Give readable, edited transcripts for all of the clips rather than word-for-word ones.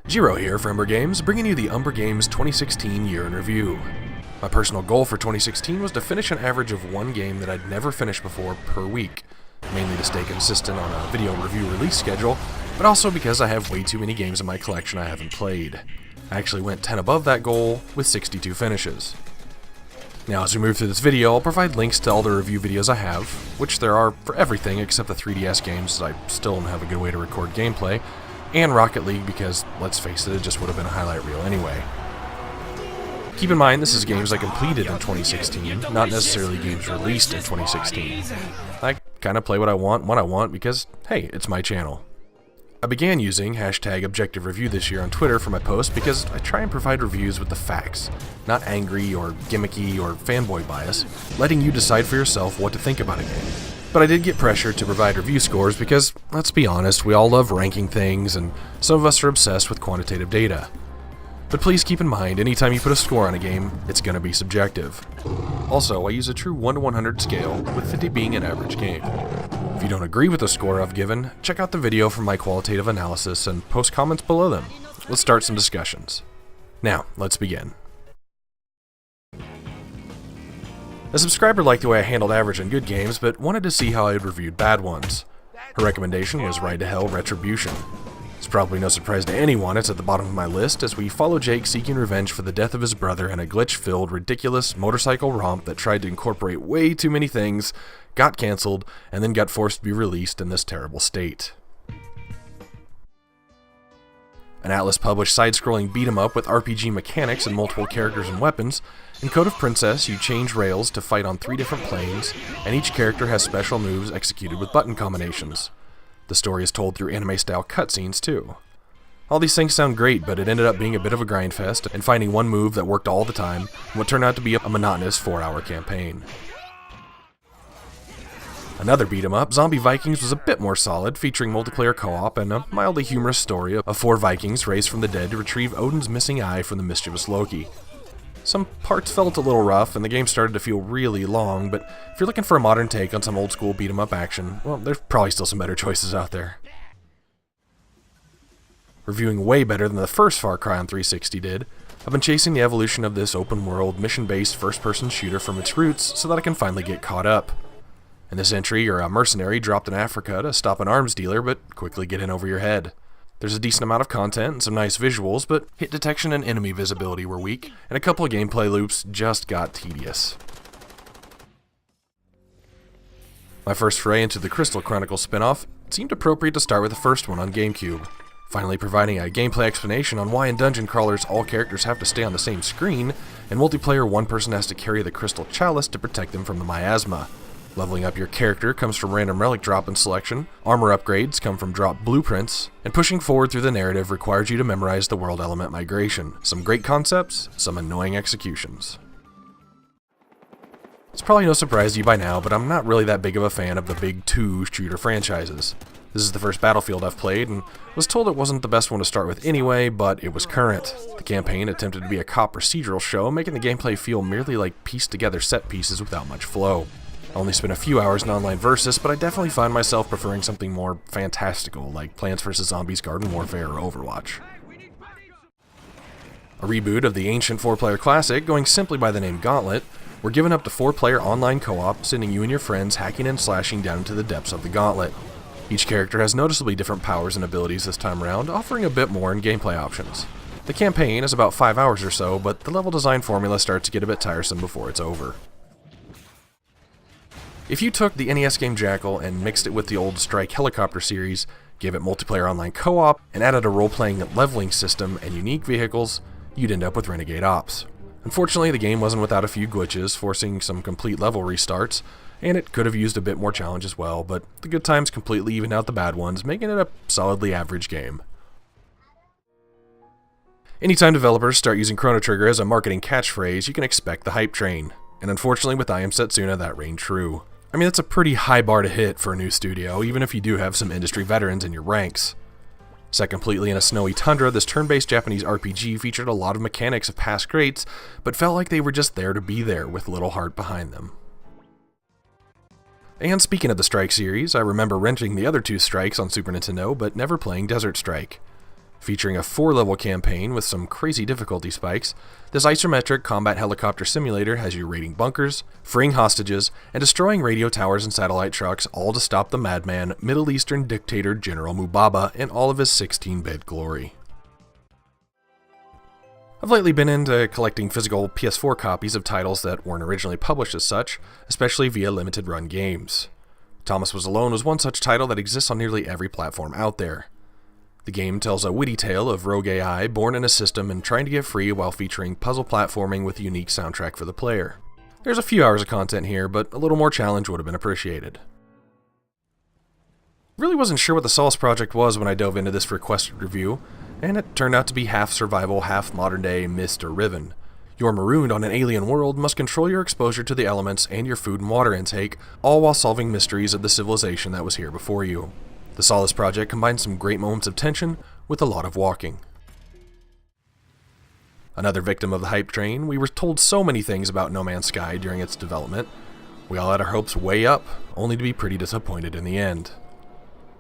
Gero here for Umbra Games, bringing you the Umbra Games 2016 year in review. My personal goal for 2016 was to finish an average of one game that I'd never finished before per week, mainly to stay consistent on a video review release schedule, but also because I have way too many games in my collection I haven't played. I actually went 10 above that goal with 62 finishes. Now as we move through this video, I'll provide links to all the review videos I have, which there are for everything except the 3DS games, as I still don't have a good way to record gameplay, and Rocket League because, let's face it just would have been a highlight reel anyway. Keep in mind this is games I completed in 2016, not necessarily games released in 2016. I kinda play what I want when I want because, hey, it's my channel. I began using hashtag Objective Review this year on Twitter for my posts because I try and provide reviews with the facts, not angry or gimmicky or fanboy bias, letting you decide for yourself what to think about a game. But I did get pressured to provide review scores because, let's be honest, we all love ranking things and some of us are obsessed with quantitative data. But please keep in mind, anytime you put a score on a game, it's going to be subjective. Also, I use a true 1 to 100 scale, with 50 being an average game. If you don't agree with the score I've given, check out the video for my qualitative analysis and post comments below them. Let's start some discussions. Now, let's begin. A subscriber liked the way I handled average and good games, but wanted to see how I had reviewed bad ones. Her recommendation was Ride to Hell Retribution. It's probably no surprise to anyone it's at the bottom of my list, as we follow Jake seeking revenge for the death of his brother in a glitch-filled, ridiculous motorcycle romp that tried to incorporate way too many things, got cancelled, and then got forced to be released in this terrible state. An Atlas-published side-scrolling beat-em-up with RPG mechanics and multiple characters and weapons, in Nakota Princess you change rails to fight on 3 different planes, and each character has special moves executed with button combinations. The story is told through anime-style cutscenes too. All these things sound great, but it ended up being a bit of a grindfest, and finding one move that worked all the time, in what turned out to be a monotonous 4-hour campaign. Another beat-em-up, Zombie Vikings, was a bit more solid, featuring multiplayer co-op and a mildly humorous story of 4 Vikings raised from the dead to retrieve Odin's missing eye from the mischievous Loki. Some parts felt a little rough, and the game started to feel really long, but if you're looking for a modern take on some old-school beat-em-up action, well, there's probably still some better choices out there. Reviewing way better than the first Far Cry on 360 did, I've been chasing the evolution of this open-world, mission-based first-person shooter from its roots so that I can finally get caught up. In this entry, you're a mercenary dropped in Africa to stop an arms dealer, but quickly get in over your head. There's a decent amount of content and some nice visuals, but hit detection and enemy visibility were weak, and a couple of gameplay loops just got tedious. My first foray into the Crystal Chronicles spin-off seemed appropriate to start with the first one on GameCube, finally providing a gameplay explanation on why in dungeon crawlers all characters have to stay on the same screen, and multiplayer one person has to carry the Crystal Chalice to protect them from the miasma. Leveling up your character comes from random relic drop and selection, armor upgrades come from drop blueprints, and pushing forward through the narrative requires you to memorize the world element migration. Some great concepts, some annoying executions. It's probably no surprise to you by now, but I'm not really that big of a fan of the big 2 shooter franchises. This is the first Battlefield I've played, and was told it wasn't the best one to start with anyway, but it was current. The campaign attempted to be a cop procedural show, making the gameplay feel merely like pieced together set pieces without much flow. I only spent a few hours in online versus, but I definitely find myself preferring something more fantastical, like Plants vs. Zombies Garden Warfare or Overwatch. A reboot of the ancient 4-player classic, going simply by the name Gauntlet, we're given up to 4-player online co-op, sending you and your friends hacking and slashing down into the depths of the gauntlet. Each character has noticeably different powers and abilities this time around, offering a bit more in gameplay options. The campaign is about 5 hours or so, but the level design formula starts to get a bit tiresome before it's over. If you took the NES game Jackal and mixed it with the old Strike Helicopter series, gave it multiplayer online co-op, and added a role-playing leveling system and unique vehicles, you'd end up with Renegade Ops. Unfortunately, the game wasn't without a few glitches, forcing some complete level restarts, and it could have used a bit more challenge as well, but the good times completely even out the bad ones, making it a solidly average game. Anytime developers start using Chrono Trigger as a marketing catchphrase, you can expect the hype train, and unfortunately with Am Setsuna that reigned true. I mean, that's a pretty high bar to hit for a new studio, even if you do have some industry veterans in your ranks. Set completely in a snowy tundra, this turn-based Japanese RPG featured a lot of mechanics of past greats, but felt like they were just there to be there with little heart behind them. And speaking of the Strike series, I remember renting the other 2 Strikes on Super Nintendo, but never playing Desert Strike. Featuring a 4-level campaign with some crazy difficulty spikes, this isometric combat helicopter simulator has you raiding bunkers, freeing hostages, and destroying radio towers and satellite trucks, all to stop the madman, Middle Eastern dictator General Mubaba in all of his 16-bit glory. I've lately been into collecting physical PS4 copies of titles that weren't originally published as such, especially via limited run games. Thomas Was Alone was one such title that exists on nearly every platform out there. The game tells a witty tale of rogue AI born in a system and trying to get free while featuring puzzle platforming with a unique soundtrack for the player. There's a few hours of content here, but a little more challenge would have been appreciated. Really wasn't sure what the Solace project was when I dove into this requested review, and it turned out to be half survival, half modern day Myst or Riven. You're marooned on an alien world and must control your exposure to the elements and your food and water intake, all while solving mysteries of the civilization that was here before you. The Solace project combines some great moments of tension with a lot of walking. Another victim of the hype train, we were told so many things about No Man's Sky during its development. We all had our hopes way up, only to be pretty disappointed in the end.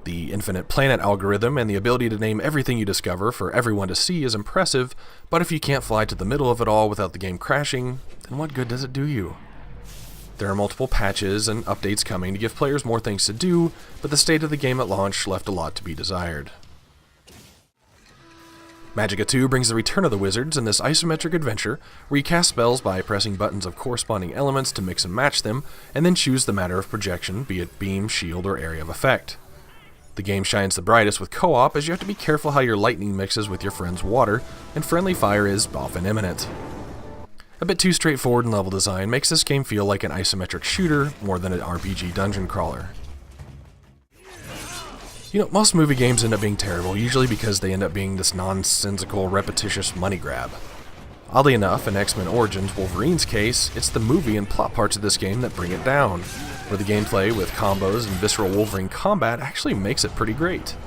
The infinite planet algorithm and the ability to name everything you discover for everyone to see is impressive, but if you can't fly to the middle of it all without the game crashing, then what good does it do you? There are multiple patches and updates coming to give players more things to do, but the state of the game at launch left a lot to be desired. Magica 2 brings the return of the wizards in this isometric adventure where you cast spells by pressing buttons of corresponding elements to mix and match them, and then choose the matter of projection, be it beam, shield, or area of effect. The game shines the brightest with co-op, as you have to be careful how your lightning mixes with your friend's water, and friendly fire is often imminent. A bit too straightforward in level design makes this game feel like an isometric shooter more than an RPG dungeon crawler. You know, most movie games end up being terrible, usually because they end up being this nonsensical, repetitious money grab. Oddly enough, in X-Men Origins Wolverine's case, it's the movie and plot parts of this game that bring it down, where the gameplay with combos and visceral Wolverine combat actually makes it pretty great.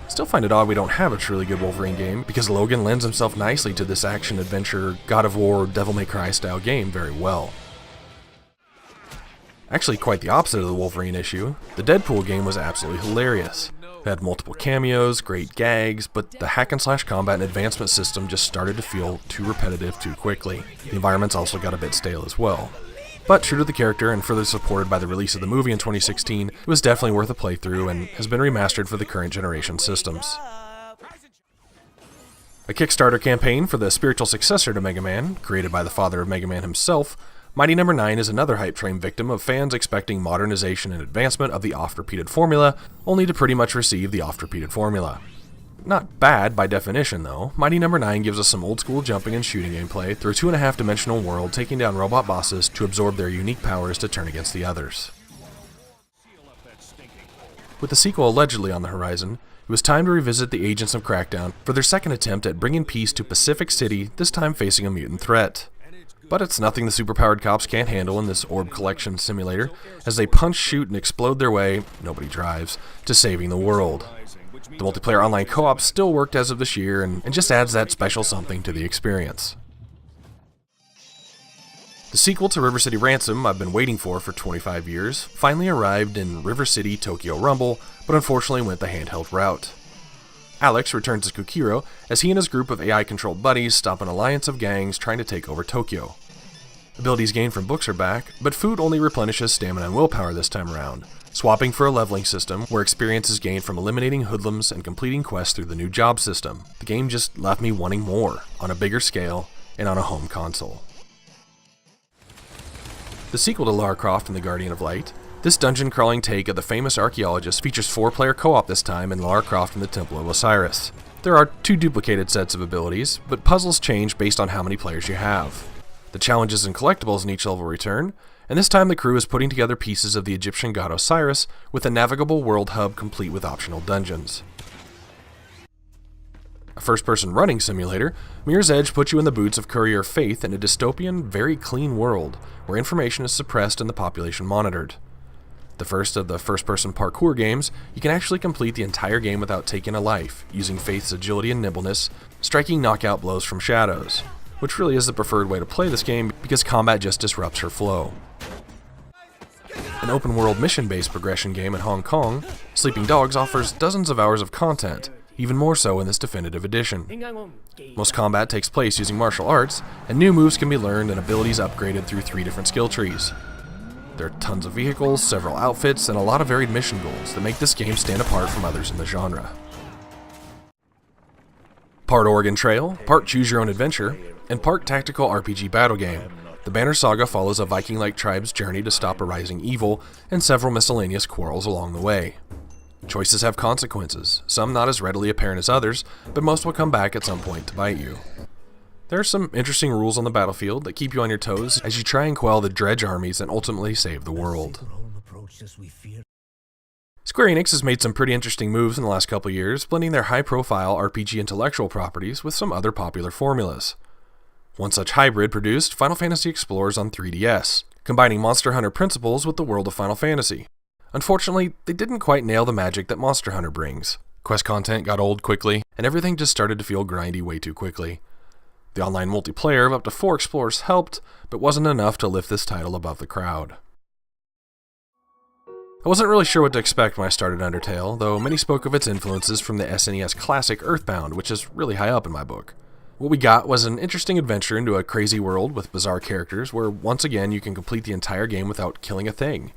Still find it odd we don't have a truly good Wolverine game, because Logan lends himself nicely to this action-adventure, God of War, Devil May Cry style game very well. Actually quite the opposite of the Wolverine issue. The Deadpool game was absolutely hilarious. It had multiple cameos, great gags, but the hack-and-slash combat and advancement system just started to feel too repetitive too quickly. The environments also got a bit stale as well. But true to the character and further supported by the release of the movie in 2016, it was definitely worth a playthrough and has been remastered for the current generation systems. A Kickstarter campaign for the spiritual successor to Mega Man, created by the father of Mega Man himself, Mighty No. 9 is another hype train victim of fans expecting modernization and advancement of the oft-repeated formula, only to pretty much receive the oft-repeated formula. Not bad by definition though, Mighty No. 9 gives us some old-school jumping and shooting gameplay through a 2.5-dimensional world taking down robot bosses to absorb their unique powers to turn against the others. With the sequel allegedly on the horizon, it was time to revisit the agents of Crackdown for their second attempt at bringing peace to Pacific City, this time facing a mutant threat. But it's nothing the superpowered cops can't handle in this orb collection simulator, as they punch, shoot, and explode their way, nobody drives, to saving the world. The multiplayer online co-op still worked as of this year, and just adds that special something to the experience. The sequel to River City Ransom I've been waiting for 25 years finally arrived in River City Tokyo Rumble, but unfortunately went the handheld route. Alex returns as Kukiro as he and his group of AI-controlled buddies stop an alliance of gangs trying to take over Tokyo. Abilities gained from books are back, but food only replenishes stamina and willpower this time around, swapping for a leveling system where experience is gained from eliminating hoodlums and completing quests through the new job system. The game just left me wanting more, on a bigger scale, and on a home console. The sequel to Lara Croft and the Guardian of Light, this dungeon-crawling take of the famous archaeologist features 4-player co-op this time in Lara Croft and the Temple of Osiris. There are 2 duplicated sets of abilities, but puzzles change based on how many players you have. The challenges and collectibles in each level return, and this time the crew is putting together pieces of the Egyptian god Osiris with a navigable world hub complete with optional dungeons. A first-person running simulator, Mirror's Edge puts you in the boots of Courier of Faith in a dystopian, very clean world, where information is suppressed and the population monitored. The first of the first-person parkour games, you can actually complete the entire game without taking a life, using Faith's agility and nimbleness, striking knockout blows from shadows, which really is the preferred way to play this game because combat just disrupts her flow. An open-world mission-based progression game in Hong Kong, Sleeping Dogs offers dozens of hours of content, even more so in this definitive edition. Most combat takes place using martial arts, and new moves can be learned and abilities upgraded through 3 different skill trees. There are tons of vehicles, several outfits, and a lot of varied mission goals that make this game stand apart from others in the genre. Part Oregon Trail, part Choose Your Own Adventure, and part tactical RPG battle game, the Banner Saga follows a Viking-like tribe's journey to stop a rising evil and several miscellaneous quarrels along the way. Choices have consequences, some not as readily apparent as others, but most will come back at some point to bite you. There are some interesting rules on the battlefield that keep you on your toes as you try and quell the dredge armies and ultimately save the world. Square Enix has made some pretty interesting moves in the last couple years, blending their high-profile RPG intellectual properties with some other popular formulas. One such hybrid produced Final Fantasy Explorers on 3DS, combining Monster Hunter principles with the world of Final Fantasy. Unfortunately, they didn't quite nail the magic that Monster Hunter brings. Quest content got old quickly, and everything just started to feel grindy way too quickly. The online multiplayer of up to 4 explorers helped, but wasn't enough to lift this title above the crowd. I wasn't really sure what to expect when I started Undertale, though many spoke of its influences from the SNES classic Earthbound, which is really high up in my book. What we got was an interesting adventure into a crazy world with bizarre characters where once again you can complete the entire game without killing a thing,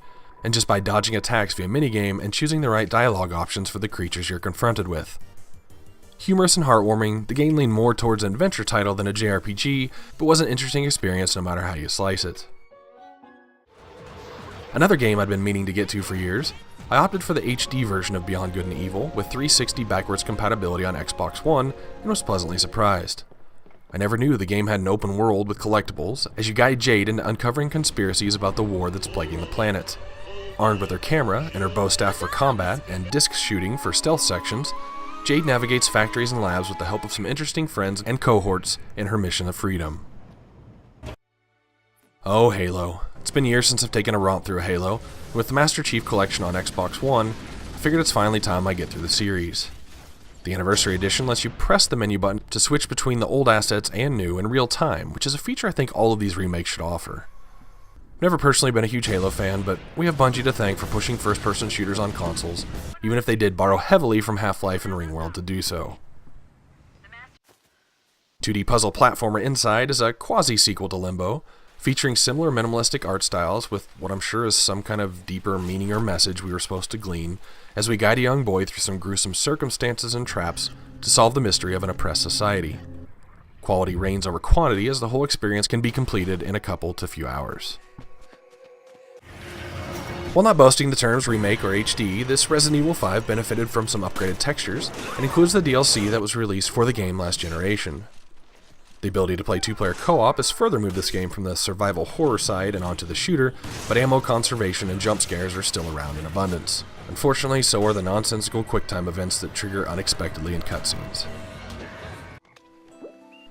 and just by dodging attacks via minigame and choosing the right dialogue options for the creatures you're confronted with. Humorous and heartwarming, the game leaned more towards an adventure title than a JRPG, but was an interesting experience no matter how you slice it. Another game I'd been meaning to get to for years, I opted for the HD version of Beyond Good and Evil with 360 backwards compatibility on Xbox One and was pleasantly surprised. I never knew the game had an open world with collectibles as you guide Jade into uncovering conspiracies about the war that's plaguing the planet. Armed with her camera and her bow staff for combat and disc shooting for stealth sections, Jade navigates factories and labs with the help of some interesting friends and cohorts in her mission of freedom. Oh, Halo. It's been years since I've taken a romp through a Halo. With the Master Chief Collection on Xbox One, I figured it's finally time I get through the series. The Anniversary Edition lets you press the menu button to switch between the old assets and new in real time, which is a feature I think all of these remakes should offer. I've never personally been a huge Halo fan, but we have Bungie to thank for pushing first-person shooters on consoles, even if they did borrow heavily from Half-Life and Ringworld to do so. 2D puzzle platformer Inside is a quasi-sequel to Limbo, featuring similar minimalistic art styles with what I'm sure is some kind of deeper meaning or message we were supposed to glean as we guide a young boy through some gruesome circumstances and traps to solve the mystery of an oppressed society. Quality reigns over quantity as the whole experience can be completed in a couple to few hours. While not boasting the terms remake or HD, this Resident Evil 5 benefited from some upgraded textures and includes the DLC that was released for the game last generation. The ability to play 2-player co-op has further moved this game from the survival horror side and onto the shooter, but ammo conservation and jump scares are still around in abundance. Unfortunately, so are the nonsensical QuickTime events that trigger unexpectedly in cutscenes.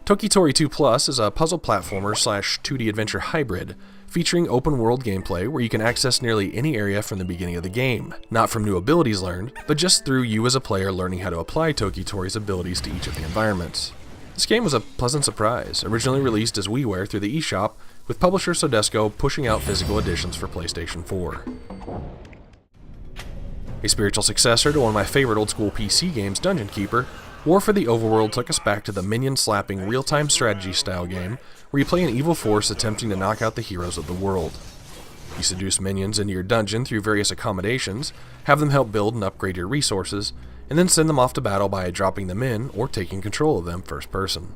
Toki Tori 2 Plus is a puzzle platformer / 2D adventure hybrid, featuring open-world gameplay where you can access nearly any area from the beginning of the game, not from new abilities learned, but just through you as a player learning how to apply Toki Tori's abilities to each of the environments. This game was a pleasant surprise, originally released as WiiWare through the eShop, with publisher Sodesco pushing out physical editions for PlayStation 4. A spiritual successor to one of my favorite old-school PC games, Dungeon Keeper, War for the Overworld took us back to the minion-slapping real-time strategy-style game where you play an evil force attempting to knock out the heroes of the world. You seduce minions into your dungeon through various accommodations, have them help build and upgrade your resources, and then send them off to battle by dropping them in or taking control of them first person.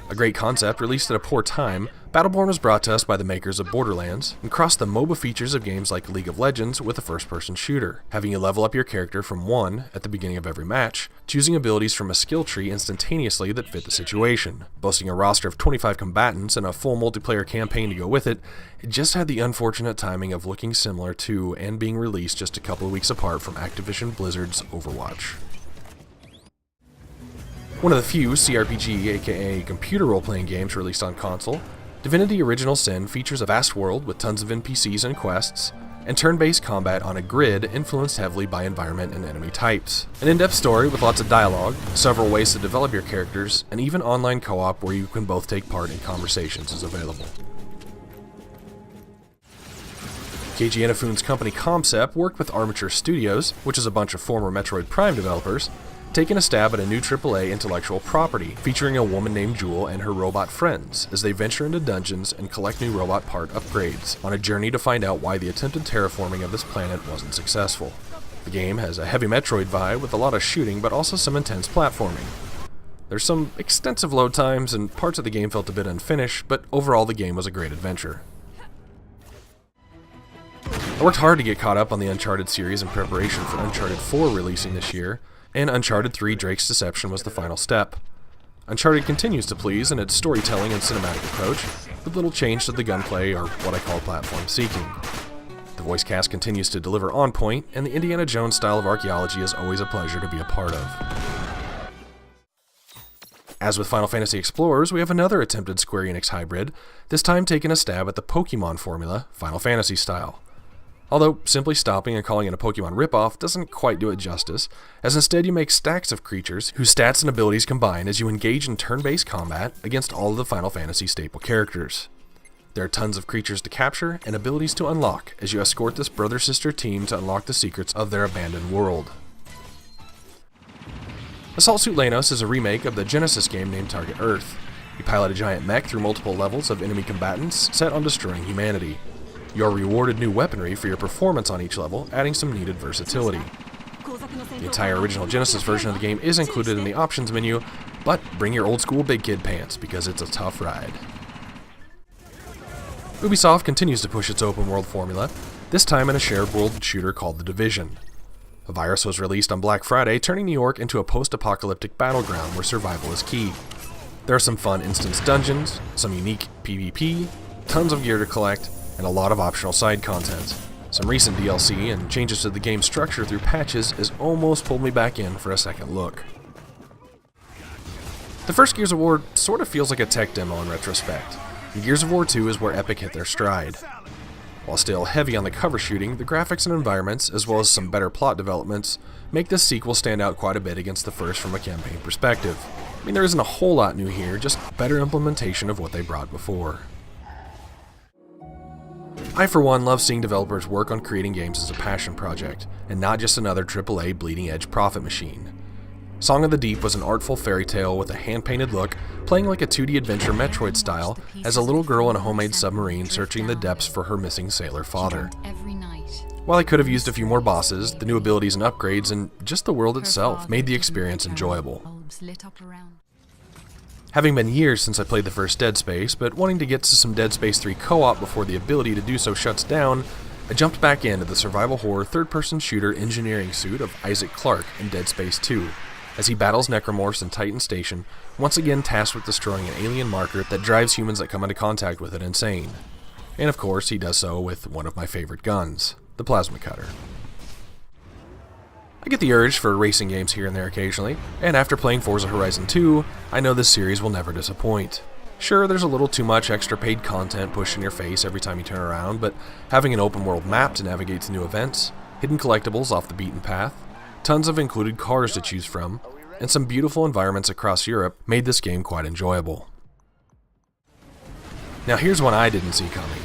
A great concept released at a poor time, Battleborn was brought to us by the makers of Borderlands and crossed the MOBA features of games like League of Legends with a first-person shooter, having you level up your character from 1 at the beginning of every match, choosing abilities from a skill tree instantaneously that fit the situation. Boasting a roster of 25 combatants and a full multiplayer campaign to go with it, it just had the unfortunate timing of looking similar to and being released just a couple of weeks apart from Activision Blizzard's Overwatch. One of the few CRPG, aka computer role-playing games released on console, Divinity Original Sin features a vast world with tons of NPCs and quests, and turn-based combat on a grid influenced heavily by environment and enemy types. An in-depth story with lots of dialogue, several ways to develop your characters, and even online co-op where you can both take part in conversations is available. Keiji Inafune's company Concept worked with Armature Studios, which is a bunch of former Metroid Prime developers, taking a stab at a new AAA intellectual property, featuring a woman named Jewel and her robot friends as they venture into dungeons and collect new robot part upgrades, on a journey to find out why the attempted terraforming of this planet wasn't successful. The game has a heavy Metroid vibe with a lot of shooting, but also some intense platforming. There's some extensive load times, and parts of the game felt a bit unfinished, but overall the game was a great adventure. I worked hard to get caught up on the Uncharted series in preparation for Uncharted 4 releasing this year, and Uncharted 3 Drake's Deception was the final step. Uncharted continues to please in its storytelling and cinematic approach, with little change to the gunplay or what I call platform seeking. The voice cast continues to deliver on point, and the Indiana Jones style of archaeology is always a pleasure to be a part of. As with Final Fantasy Explorers, we have another attempted Square Enix hybrid, this time taking a stab at the Pokemon formula, Final Fantasy style. Although simply stopping and calling it a Pokemon ripoff doesn't quite do it justice, as instead you make stacks of creatures whose stats and abilities combine as you engage in turn-based combat against all of the Final Fantasy staple characters. There are tons of creatures to capture and abilities to unlock as you escort this brother-sister team to unlock the secrets of their abandoned world. Assault Suit Lanos is a remake of the Genesis game named Target Earth. You pilot a giant mech through multiple levels of enemy combatants set on destroying humanity. You are rewarded new weaponry for your performance on each level, adding some needed versatility. The entire original Genesis version of the game is included in the options menu, but bring your old school big kid pants because it's a tough ride. Ubisoft continues to push its open world formula, this time in a shared world shooter called The Division. A virus was released on Black Friday, turning New York into a post-apocalyptic battleground where survival is key. There are some fun instance dungeons, some unique PvP, tons of gear to collect, and a lot of optional side content. Some recent DLC and changes to the game's structure through patches has almost pulled me back in for a second look. The first Gears of War sort of feels like a tech demo in retrospect, and Gears of War 2 is where Epic hit their stride. While still heavy on the cover shooting, the graphics and environments, as well as some better plot developments, make this sequel stand out quite a bit against the first from a campaign perspective. I mean, there isn't a whole lot new here, just better implementation of what they brought before. I, for one, love seeing developers work on creating games as a passion project, and not just another AAA bleeding-edge profit machine. Song of the Deep was an artful fairy tale with a hand-painted look, playing like a 2D adventure Metroid style, as a little girl in a homemade submarine searching the depths for her missing sailor father. While I could have used a few more bosses, the new abilities and upgrades, and just the world itself made the experience enjoyable. Having been years since I played the first Dead Space, but wanting to get to some Dead Space 3 co-op before the ability to do so shuts down, I jumped back into the survival horror third-person shooter engineering suit of Isaac Clarke in Dead Space 2, as he battles necromorphs in Titan Station, once again tasked with destroying an alien marker that drives humans that come into contact with it insane. And of course, he does so with one of my favorite guns, the plasma cutter. I get the urge for racing games here and there occasionally, and after playing Forza Horizon 2, I know this series will never disappoint. Sure, there's a little too much extra paid content pushed in your face every time you turn around, but having an open world map to navigate to new events, hidden collectibles off the beaten path, tons of included cars to choose from, and some beautiful environments across Europe made this game quite enjoyable. Now here's one I didn't see coming.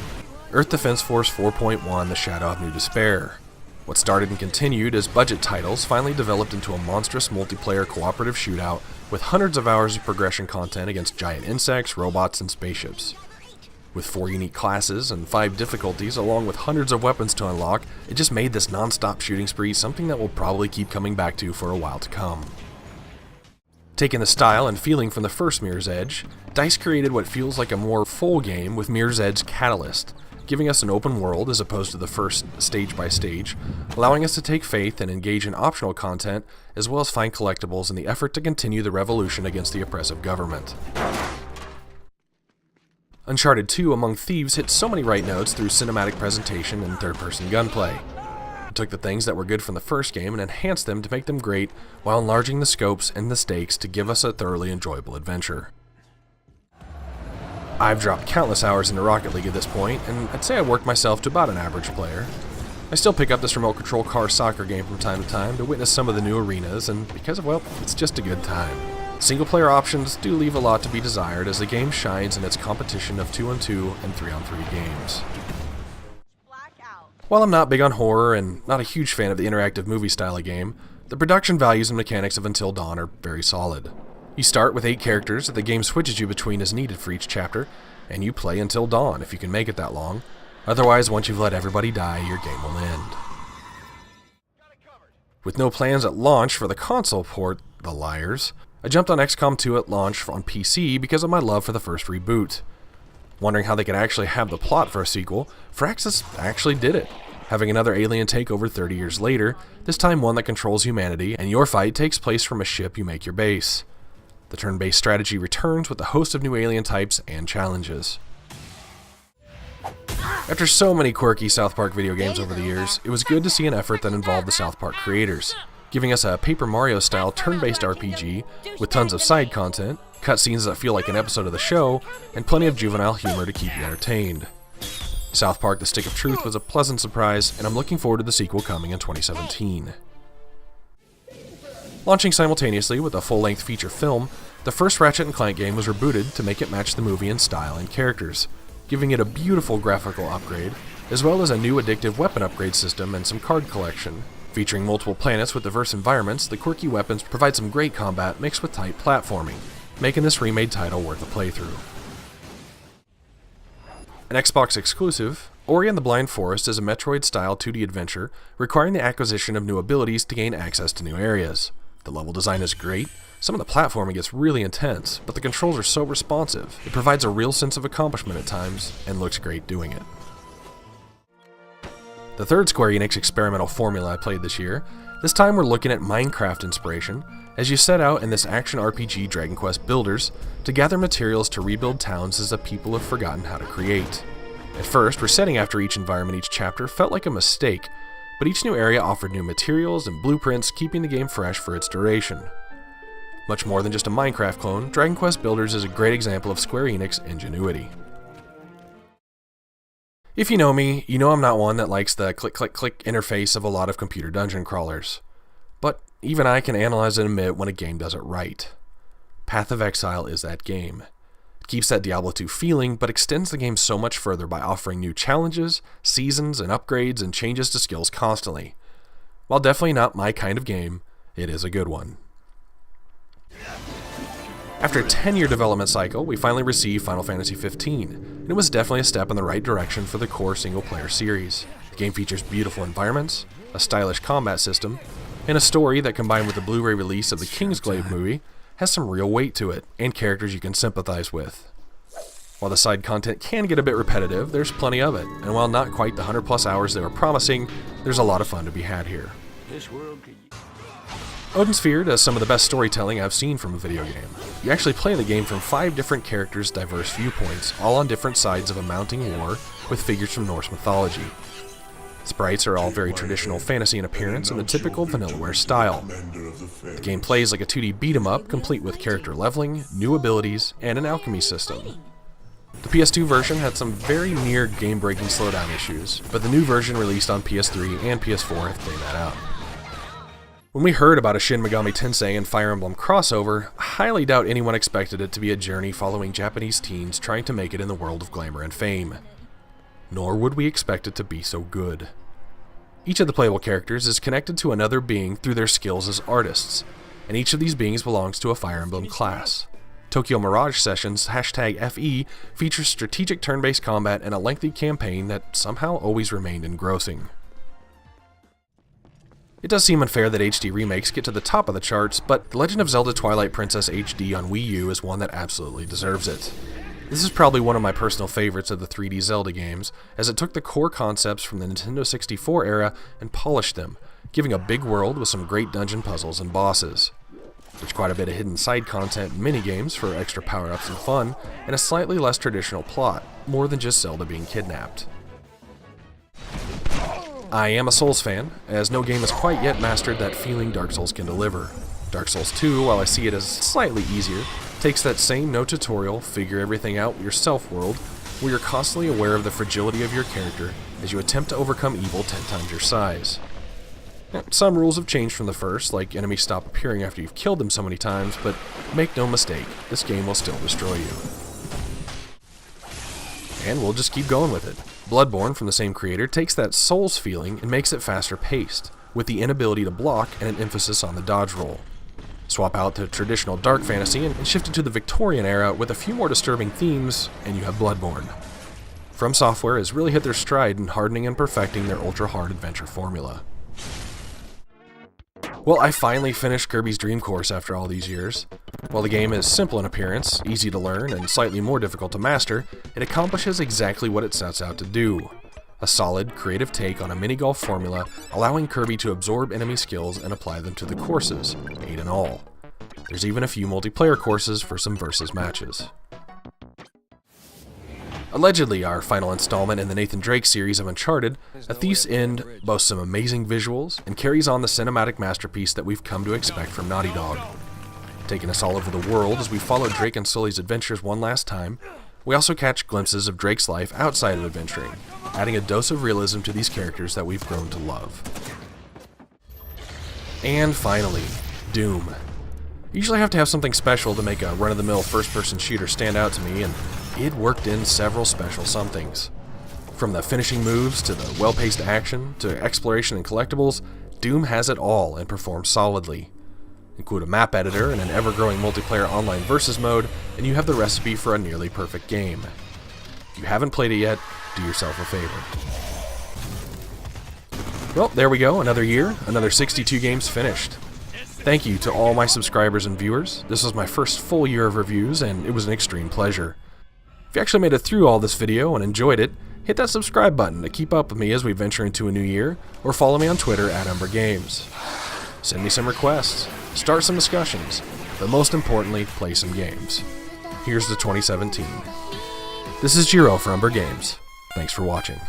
Earth Defense Force 4.1 The Shadow of New Despair. What started and continued as budget titles finally developed into a monstrous multiplayer cooperative shootout with hundreds of hours of progression content against giant insects, robots, and spaceships. With 4 unique classes and 5 difficulties along with hundreds of weapons to unlock, it just made this non-stop shooting spree something that we'll probably keep coming back to for a while to come. Taking the style and feeling from the first Mirror's Edge, DICE created what feels like a more full game with Mirror's Edge Catalyst, giving us an open world as opposed to the first stage by stage, allowing us to take faith and engage in optional content, as well as find collectibles in the effort to continue the revolution against the oppressive government. Uncharted 2 Among Thieves hit so many right notes through cinematic presentation and third-person gunplay. It took the things that were good from the first game and enhanced them to make them great, while enlarging the scopes and the stakes to give us a thoroughly enjoyable adventure. I've dropped countless hours into Rocket League at this point, and I'd say I worked myself to about an average player. I still pick up this remote control car soccer game from time to time to witness some of the new arenas, and because of, well, it's just a good time. Single player options do leave a lot to be desired as the game shines in its competition of 2-on-2 and 3-on-3 games. While I'm not big on horror and not a huge fan of the interactive movie style of game, the production values and mechanics of Until Dawn are very solid. You start with 8 characters that the game switches you between as needed for each chapter, and you play until dawn if you can make it that long. Otherwise, once you've let everybody die, your game will end. With no plans at launch for the console port, the liars, I jumped on XCOM 2 at launch on PC because of my love for the first Reboot. Wondering how they could actually have the plot for a sequel, Firaxis actually did it, having another alien takeover 30 years later, this time one that controls humanity, and your fight takes place from a ship you make your base. The turn-based strategy returns with a host of new alien types and challenges. After so many quirky South Park video games over the years, it was good to see an effort that involved the South Park creators, giving us a Paper Mario-style turn-based RPG with tons of side content, cutscenes that feel like an episode of the show, and plenty of juvenile humor to keep you entertained. South Park: The Stick of Truth was a pleasant surprise, and I'm looking forward to the sequel coming in 2017. Launching simultaneously with a full-length feature film, the first Ratchet & Clank game was rebooted to make it match the movie in style and characters, giving it a beautiful graphical upgrade, as well as a new addictive weapon upgrade system and some card collection. Featuring multiple planets with diverse environments, the quirky weapons provide some great combat mixed with tight platforming, making this remade title worth a playthrough. An Xbox exclusive, Ori and the Blind Forest is a Metroid-style 2D adventure requiring the acquisition of new abilities to gain access to new areas. The level design is great, some of the platforming gets really intense, but the controls are so responsive, it provides a real sense of accomplishment at times, and looks great doing it. The third Square Enix experimental formula I played this year, this time we're looking at Minecraft inspiration, as you set out in this action RPG Dragon Quest Builders to gather materials to rebuild towns as the people have forgotten how to create. At first, resetting after each environment each chapter felt like a mistake, but each new area offered new materials and blueprints, keeping the game fresh for its duration. Much more than just a Minecraft clone, Dragon Quest Builders is a great example of Square Enix ingenuity. If you know me, you know I'm not one that likes the click-click-click interface of a lot of computer dungeon crawlers. But even I can analyze and admit when a game does it right. Path of Exile is that game. It keeps that Diablo 2 feeling, but extends the game so much further by offering new challenges, seasons, and upgrades and changes to skills constantly. While definitely not my kind of game, it is a good one. After a 10-year development cycle, we finally received Final Fantasy XV, and it was definitely a step in the right direction for the core single-player series. The game features beautiful environments, a stylish combat system, and a story that, combined with the Blu-ray release of the Kingsglaive movie, has some real weight to it, and characters you can sympathize with. While the side content can get a bit repetitive, there's plenty of it, and while not quite the 100+ hours they were promising, there's a lot of fun to be had here. Odin Sphere does some of the best storytelling I've seen from a video game. You actually play the game from 5 different characters' diverse viewpoints, all on different sides of a mounting war with figures from Norse mythology. Sprites are all very traditional fantasy in appearance in the typical Vanillaware style. The game plays like a 2D beat-em-up, complete with character leveling, new abilities, and an alchemy system. The PS2 version had some very near game-breaking slowdown issues, but the new version released on PS3 and PS4 have cleaned that out. When we heard about a Shin Megami Tensei and Fire Emblem crossover, I highly doubt anyone expected it to be a journey following Japanese teens trying to make it in the world of glamour and fame. Nor would we expect it to be so good. Each of the playable characters is connected to another being through their skills as artists, and each of these beings belongs to a Fire Emblem class. Tokyo Mirage Sessions #FE features strategic turn-based combat and a lengthy campaign that somehow always remained engrossing. It does seem unfair that HD remakes get to the top of the charts, but The Legend of Zelda Twilight Princess HD on Wii U is one that absolutely deserves it. This is probably one of my personal favorites of the 3D Zelda games, as it took the core concepts from the Nintendo 64 era and polished them, giving a big world with some great dungeon puzzles and bosses. There's quite a bit of hidden side content and minigames for extra power-ups and fun, and a slightly less traditional plot, more than just Zelda being kidnapped. I am a Souls fan, as no game has quite yet mastered that feeling Dark Souls can deliver. Dark Souls 2, while I see it as slightly easier, takes that same no tutorial, figure everything out yourself world, where you're constantly aware of the fragility of your character as you attempt to overcome evil 10 times your size. Now, some rules have changed from the first, like enemies stop appearing after you've killed them so many times, but make no mistake, this game will still destroy you. And we'll just keep going with it. Bloodborne, from the same creator, takes that Souls feeling and makes it faster paced, with the inability to block and an emphasis on the dodge roll. Swap out the traditional dark fantasy and shift it to the Victorian era with a few more disturbing themes, and you have Bloodborne. From Software has really hit their stride in hardening and perfecting their ultra-hard adventure formula. Well, I finally finished Kirby's Dream Course after all these years. While the game is simple in appearance, easy to learn, and slightly more difficult to master, it accomplishes exactly what it sets out to do. A solid, creative take on a mini-golf formula, allowing Kirby to absorb enemy skills and apply them to the courses, 8 in all. There's even a few multiplayer courses for some versus matches. Allegedly our final installment in the Nathan Drake series of Uncharted, A Thief's End boasts some amazing visuals and carries on the cinematic masterpiece that we've come to expect from Naughty Dog. Taking us all over the world as we follow Drake and Sully's adventures one last time, we also catch glimpses of Drake's life outside of adventuring, adding a dose of realism to these characters that we've grown to love. And finally, Doom. Usually I have to have something special to make a run-of-the-mill first-person shooter stand out to me, and it worked in several special somethings. From the finishing moves to the well-paced action to exploration and collectibles, Doom has it all and performs solidly. Include a map editor and an ever-growing multiplayer online versus mode, and you have the recipe for a nearly perfect game. If you haven't played it yet, do yourself a favor. Well, there we go, another year, another 62 games finished. Thank you to all my subscribers and viewers. This was my first full year of reviews, and it was an extreme pleasure. If you actually made it through all this video and enjoyed it, hit that subscribe button to keep up with me as we venture into a new year, or follow me on Twitter at Umbra Games. Send me some requests, start some discussions, but most importantly, play some games. Here's to 2017. This is Gero for Umbra Games. Thanks for watching.